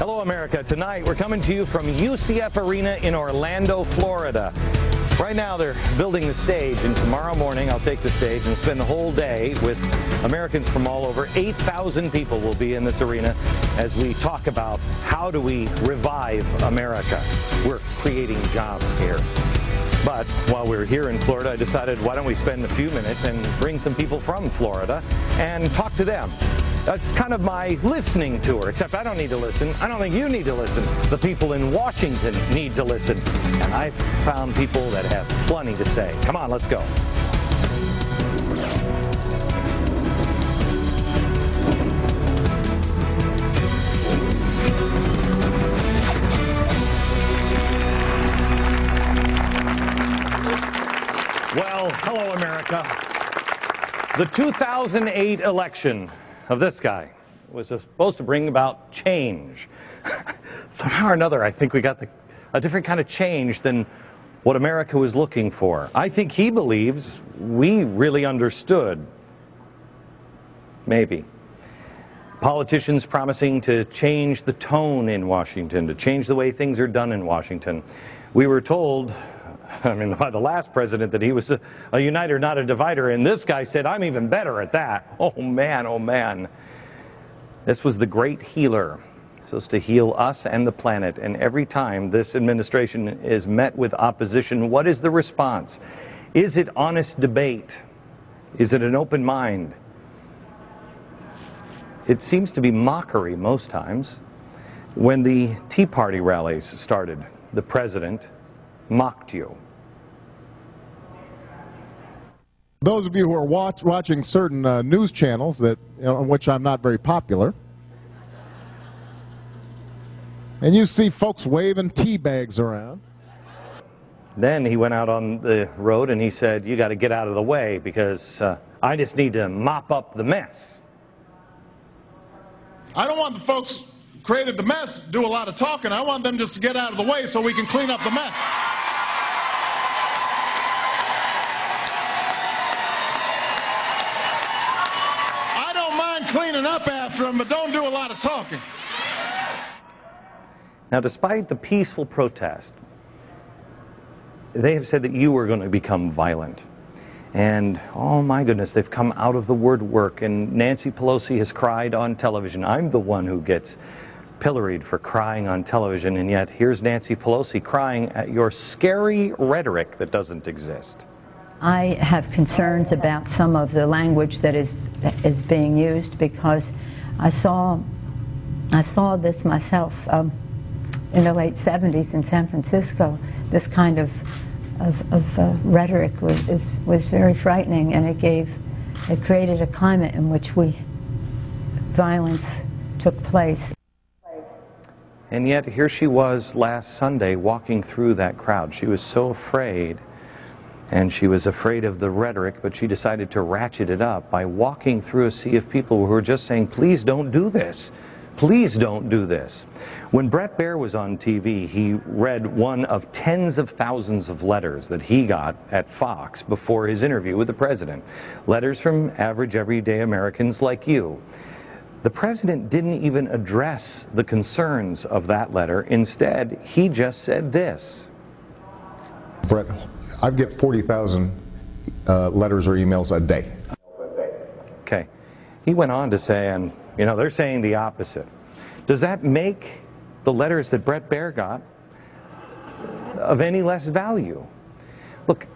Hello, America. Tonight, we're coming to you from UCF Arena in Orlando, Florida. Right now, they're building the stage, and tomorrow morning, I'll take the stage and spend the whole day with Americans from all over. 8,000 people will be in this arena as we talk about how do we revive America. We're creating jobs here. But while we're here in Florida, I decided, why don't we spend a few minutes and bring some people from Florida and talk to them. That's kind of my listening tour, except I don't need to listen. I don't think you need to listen. The people in Washington need to listen. And I've found people that have plenty to say. Come on, let's go. Well, hello, America. The 2008 election of this guy was supposed to bring about change. Somehow or another, I think we got a different kind of change than what America was looking for. I think he believes we really understood. Maybe. Politicians promising to change the tone in Washington, to change the way things are done in Washington. We were told, I mean, by the last president, that he was a uniter, not a divider, and this guy said, I'm even better at that. Oh man, oh man. This was the great healer, supposed to heal us and the planet, and every time this administration is met with opposition, what is the response? Is it honest debate? Is it an open mind? It seems to be mockery most times. When the Tea Party rallies started, the president mocked you. Those of you who are watching certain news channels that, on which I'm not very popular, and you see folks waving tea bags around. Then he went out on the road and he said, you got to get out of the way because I just need to mop up the mess. I don't want the folks who created the mess to do a lot of talking. I want them just to get out of the way so we can clean up the mess. Cleaning up after them, but don't do a lot of talking. Now, despite the peaceful protest, they have said that you are going to become violent. And, oh my goodness, they've come out of the word work, and Nancy Pelosi has cried on television. I'm the one who gets pilloried for crying on television, and yet here's Nancy Pelosi crying at your scary rhetoric that doesn't exist. I have concerns about some of the language that is being used because I saw this myself in the late 70s in San Francisco. This kind of rhetoric was very frightening, and it created a climate in which violence took place. And yet here she was last Sunday walking through that crowd. She was so afraid. And she was afraid of the rhetoric, but she decided to ratchet it up by walking through a sea of people who were just saying, please don't do this. Please don't do this. When Bret Baier was on TV, he read one of tens of thousands of letters that he got at Fox before his interview with the president. Letters from average, everyday Americans like you. The president didn't even address the concerns of that letter. Instead, he just said this. Bret, I get 40,000 letters or emails a day. Okay. He went on to say, and they're saying the opposite. Does that make the letters that Bret Baier got of any less value? Look,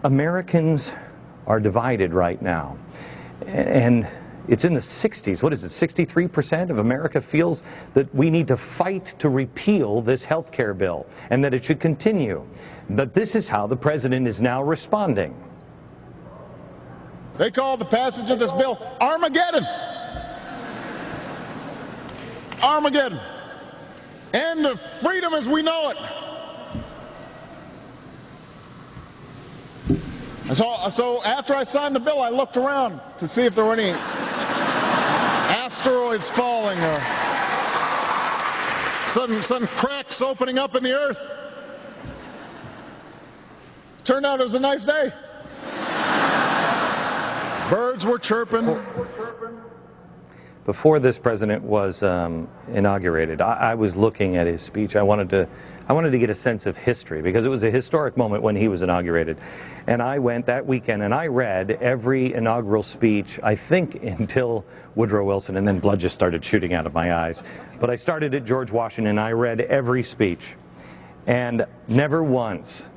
Americans are divided right now. And it's in the 60s. What is it? 63% of America feels that we need to fight to repeal this health care bill and that it should continue. But this is how the president is now responding. They call the passage of this bill Armageddon. Armageddon. End of freedom as we know it. And so after I signed the bill, I looked around to see if there were any asteroids falling or sudden cracks opening up in the earth. Turned out it was a nice day. Birds were chirping. before this president was inaugurated, I was looking at his speech. I wanted to get a sense of history, because it was a historic moment when he was inaugurated. And I went that weekend and I read every inaugural speech, I think until Woodrow Wilson, and then blood just started shooting out of my eyes. But I started at George Washington and I read every speech. And never once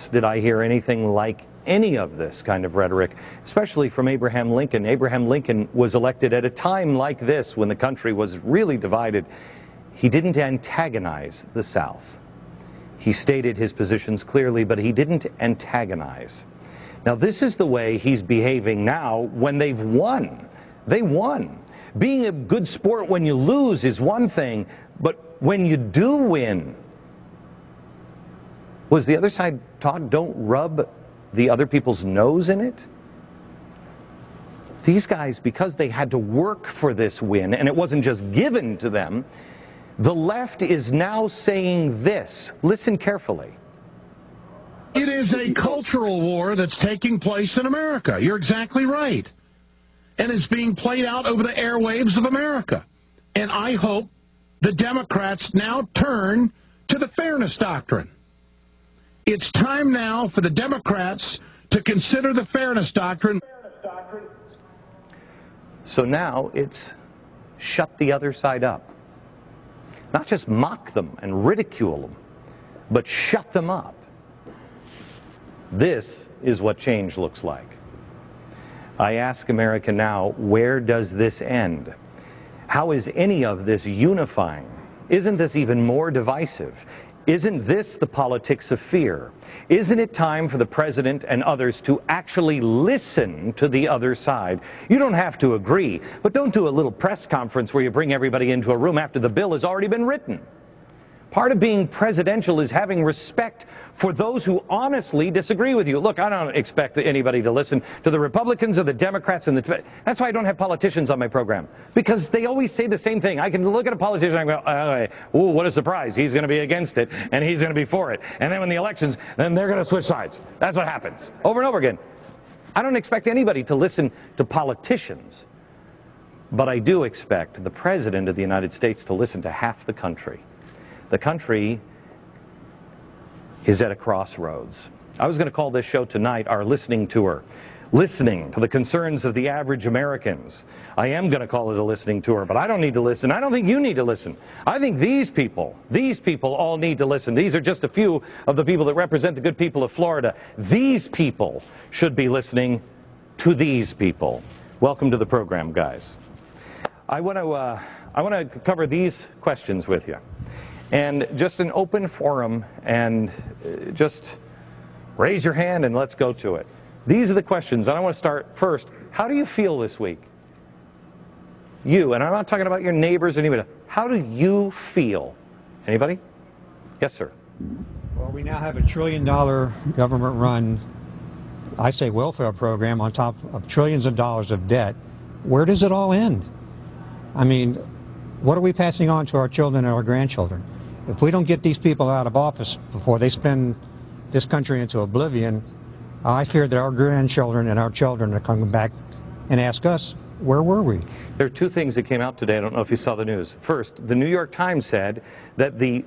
did I hear anything like any of this kind of rhetoric, especially from Abraham Lincoln. Abraham Lincoln was elected at a time like this when the country was really divided. He didn't antagonize the South. He stated his positions clearly, but he didn't antagonize. Now, this is the way he's behaving now when they've won. They won. Being a good sport when you lose is one thing, but when you do win, was the other side taught don't rub the other people's nose in it? These guys, because they had to work for this win, and it wasn't just given to them, the left is now saying this. Listen carefully. It is a cultural war that's taking place in America. You're exactly right. And it's being played out over the airwaves of America. And I hope the Democrats now turn to the fairness doctrine. It's time now for the Democrats to consider the fairness doctrine. So now it's shut the other side up. Not just mock them and ridicule them, but shut them up. This is what change looks like. I ask America now, where does this end? How is any of this unifying? Isn't this even more divisive? Isn't this the politics of fear? Isn't it time for the president and others to actually listen to the other side? You don't have to agree, but don't do a little press conference where you bring everybody into a room after the bill has already been written. Part of being presidential is having respect for those who honestly disagree with you. Look, I don't expect anybody to listen to the Republicans or the Democrats. That's why I don't have politicians on my program, because they always say the same thing. I can look at a politician and go, ooh, what a surprise. He's going to be against it, and he's going to be for it. And then when the elections, then they're going to switch sides. That's what happens over and over again. I don't expect anybody to listen to politicians, but I do expect the President of the United States to listen to half the country. The country is at a crossroads. I was going to call this show tonight our listening tour. Listening to the concerns of the average Americans. I am going to call it a listening tour, but I don't need to listen. I don't think you need to listen. I think these people all need to listen. These are just a few of the people that represent the good people of Florida. These people should be listening to these people. Welcome to the program, guys. I want to cover these questions with you. And just an open forum, and just raise your hand and let's go to it. These are the questions, and I want to start first. How do you feel this week? You, and I'm not talking about your neighbors or anybody. How do you feel? Anybody? Yes, sir. Well, we now have $1 trillion government-run, I say, welfare program on top of trillions of dollars of debt. Where does it all end? I mean, what are we passing on to our children and our grandchildren? If we don't get these people out of office before they spin this country into oblivion, I fear that our grandchildren and our children are coming back and ask us, where were we? There are two things that came out today. I don't know if you saw the news. First, the New York Times said that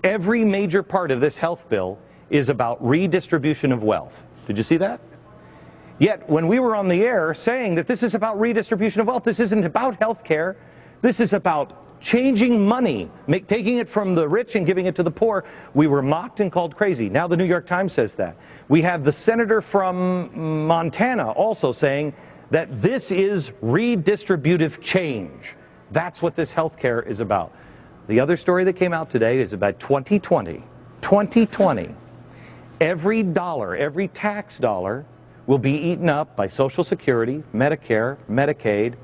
every major part of this health bill is about redistribution of wealth. Did you see that? Yet, when we were on the air saying that this is about redistribution of wealth, this isn't about health care, this is about changing money, taking it from the rich and giving it to the poor, we were mocked and called crazy. Now the New York Times says that. We have the senator from Montana also saying that this is redistributive change. That's what this health care is about. The other story that came out today is about 2020. 2020. Every dollar, every tax dollar will be eaten up by Social Security, Medicare, Medicaid,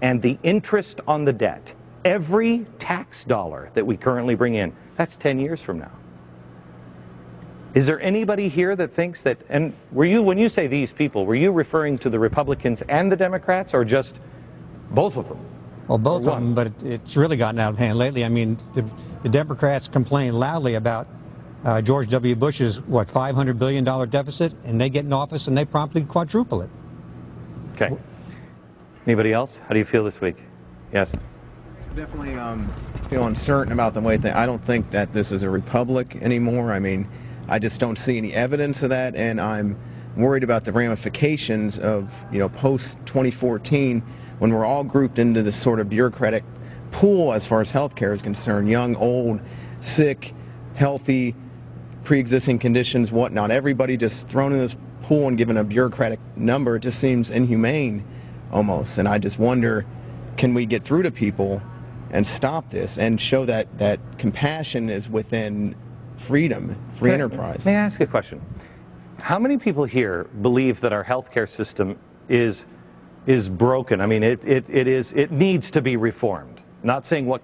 and the interest on the debt. Every tax dollar that we currently bring in, that's 10 years from now. Is there anybody here that thinks that, and when you say these people, were you referring to the Republicans and the Democrats, or just both of them? Well, both of them, but it's really gotten out of hand lately. I mean, the Democrats complain loudly about George W. Bush's, $500 billion deficit, and they get in office and they promptly quadruple it. Okay. Anybody else? How do you feel this week? Yes. Definitely feel uncertain about the way that I don't think that this is a republic anymore. I mean, I just don't see any evidence of that, and I'm worried about the ramifications of, you know, post 2014 when we're all grouped into this sort of bureaucratic pool as far as healthcare is concerned. Young, old, sick, healthy, pre-existing conditions, whatnot. Everybody just thrown in this pool and given a bureaucratic number. It just seems inhumane almost. And I just wonder, can we get through to people and stop this and show that compassion is within freedom, free enterprise? May I ask a question? How many people here believe that our healthcare system is broken? I mean, it needs to be reformed. Not saying what